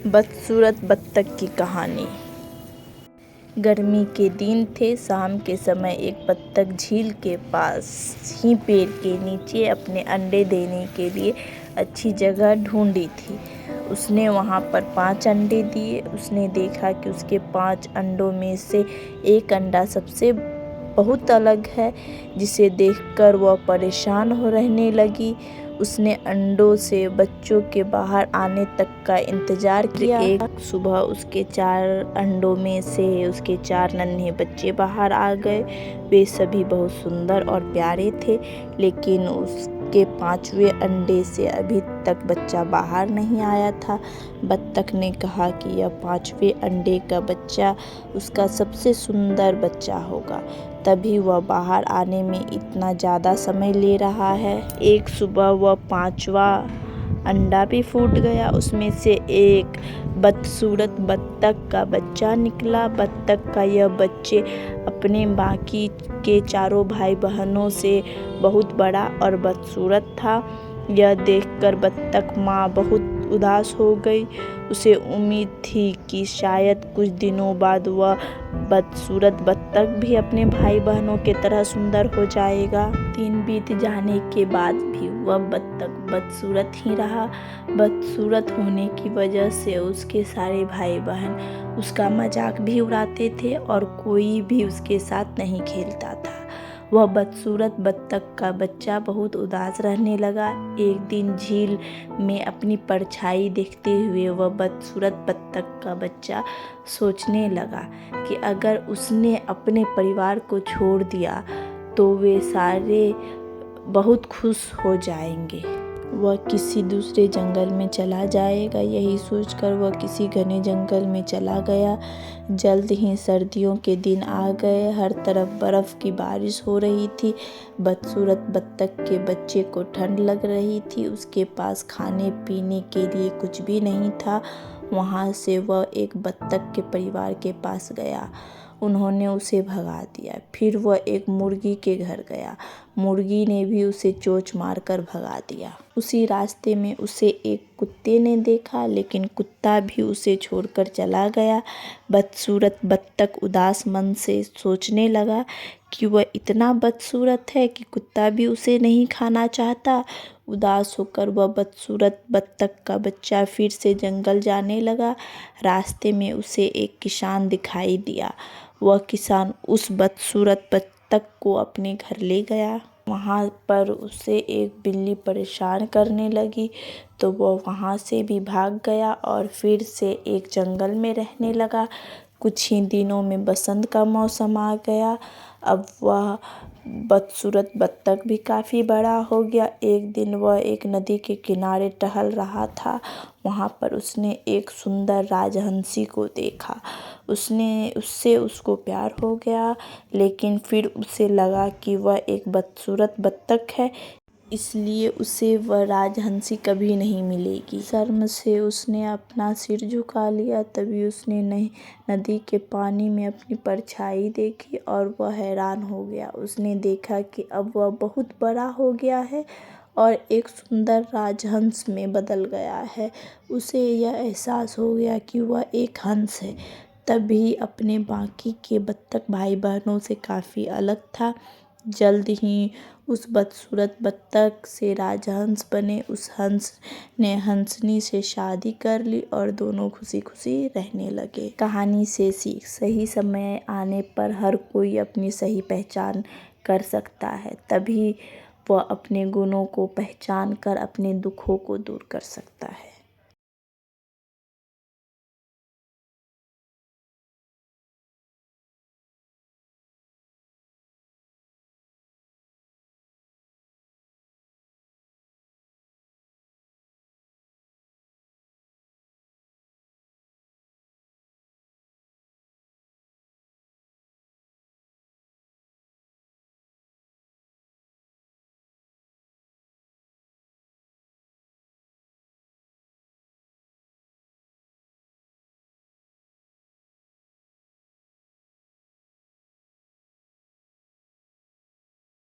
बदसूरत बत्तख की कहानी। गर्मी के दिन थे। शाम के समय एक बत्तख झील के पास ही पेड़ के नीचे अपने अंडे देने के लिए अच्छी जगह ढूंढी थी। उसने वहां पर 5 अंडे दिए। उसने देखा कि उसके 5 अंडों में से एक अंडा सबसे बहुत अलग है, जिसे देखकर वह परेशान हो रहने लगी। उसने अंडों से बच्चों के बाहर आने तक का इंतजार किया। एक सुबह उसके 4 अंडों में से उसके 4 नन्हे बच्चे बाहर आ गए। वे सभी बहुत सुंदर और प्यारे थे, लेकिन उसके 5वें अंडे से अभी तक बच्चा बाहर नहीं आया था। बत्तख ने कहा कि यह 5वें अंडे का बच्चा उसका सबसे सुंदर बच्चा होगा, तभी वह बाहर आने में इतना ज़्यादा समय ले रहा है। एक सुबह वह 5वां अंडा भी फूट गया। उसमें से एक बदसूरत बत्तख का बच्चा निकला। बत्तख का यह बच्चे अपने बाकी के 4 भाई बहनों से बहुत बड़ा और बदसूरत था। यह देखकर बत्तख माँ बहुत उदास हो गई। उसे उम्मीद थी कि शायद कुछ दिनों बाद वह बदसूरत बत्तख भी अपने भाई बहनों की तरह सुंदर हो जाएगा। दिन बीत जाने के बाद भी वह बत्तख बदसूरत ही रहा। बदसूरत होने की वजह से उसके सारे भाई बहन उसका मजाक भी उड़ाते थे और कोई भी उसके साथ नहीं खेलता था। वह बदसूरत बत्तख का बच्चा बहुत उदास रहने लगा। एक दिन झील में अपनी परछाई देखते हुए वह बदसूरत बत्तख का बच्चा सोचने लगा कि अगर उसने अपने परिवार को छोड़ दिया तो वे सारे बहुत खुश हो जाएंगे। वह किसी दूसरे जंगल में चला जाएगा। यही सोचकर वह किसी घने जंगल में चला गया। जल्द ही सर्दियों के दिन आ गए। हर तरफ बर्फ की बारिश हो रही थी। बदसूरत बत्तख के बच्चे को ठंड लग रही थी। उसके पास खाने पीने के लिए कुछ भी नहीं था। वहाँ से वह एक बत्तख के परिवार के पास गया। उन्होंने उसे भगा दिया। फिर वह एक मुर्गी के घर गया। मुर्गी ने भी उसे चोंच मारकर भगा दिया। उसी रास्ते में उसे एक कुत्ते ने देखा, लेकिन कुत्ता भी उसे छोड़कर चला गया। बदसूरत बत्तख उदास मन से सोचने लगा कि वह इतना बदसूरत है कि कुत्ता भी उसे नहीं खाना चाहता। उदास होकर वह बदसूरत बत्तख का बच्चा फिर से जंगल जाने लगा। रास्ते में उसे एक किसान दिखाई दिया। वह किसान उस बदसूरत बत्तख को अपने घर ले गया। वहाँ पर उसे एक बिल्ली परेशान करने लगी, तो वह वहाँ से भी भाग गया और फिर से एक जंगल में रहने लगा। कुछ ही दिनों में बसंत का मौसम आ गया। अब वह बदसूरत बत्तख भी काफ़ी बड़ा हो गया। एक दिन वह एक नदी के किनारे टहल रहा था। वहाँ पर उसने एक सुंदर राजहंसी को देखा। उससे उसको प्यार हो गया, लेकिन फिर उसे लगा कि वह एक बदसूरत बत्तख है, इसलिए उसे वह राजहंसी कभी नहीं मिलेगी। शर्म से उसने अपना सिर झुका लिया। तभी उसने नदी के पानी में अपनी परछाई देखी और वह हैरान हो गया। उसने देखा कि अब वह बहुत बड़ा हो गया है और एक सुंदर राजहंस में बदल गया है। उसे यह एहसास हो गया कि वह एक हंस है। तभी अपने बाकी के बत्तख भाई बहनों से काफ़ी अलग था। जल्द ही उस बदसूरत बत्तख से राजहंस बने। उस हंस ने हंसनी से शादी कर ली और दोनों खुशी खुशी रहने लगे। कहानी से सीख: सही समय आने पर हर कोई अपनी सही पहचान कर सकता है, तभी वह अपने गुणों को पहचान कर अपने दुखों को दूर कर सकता है।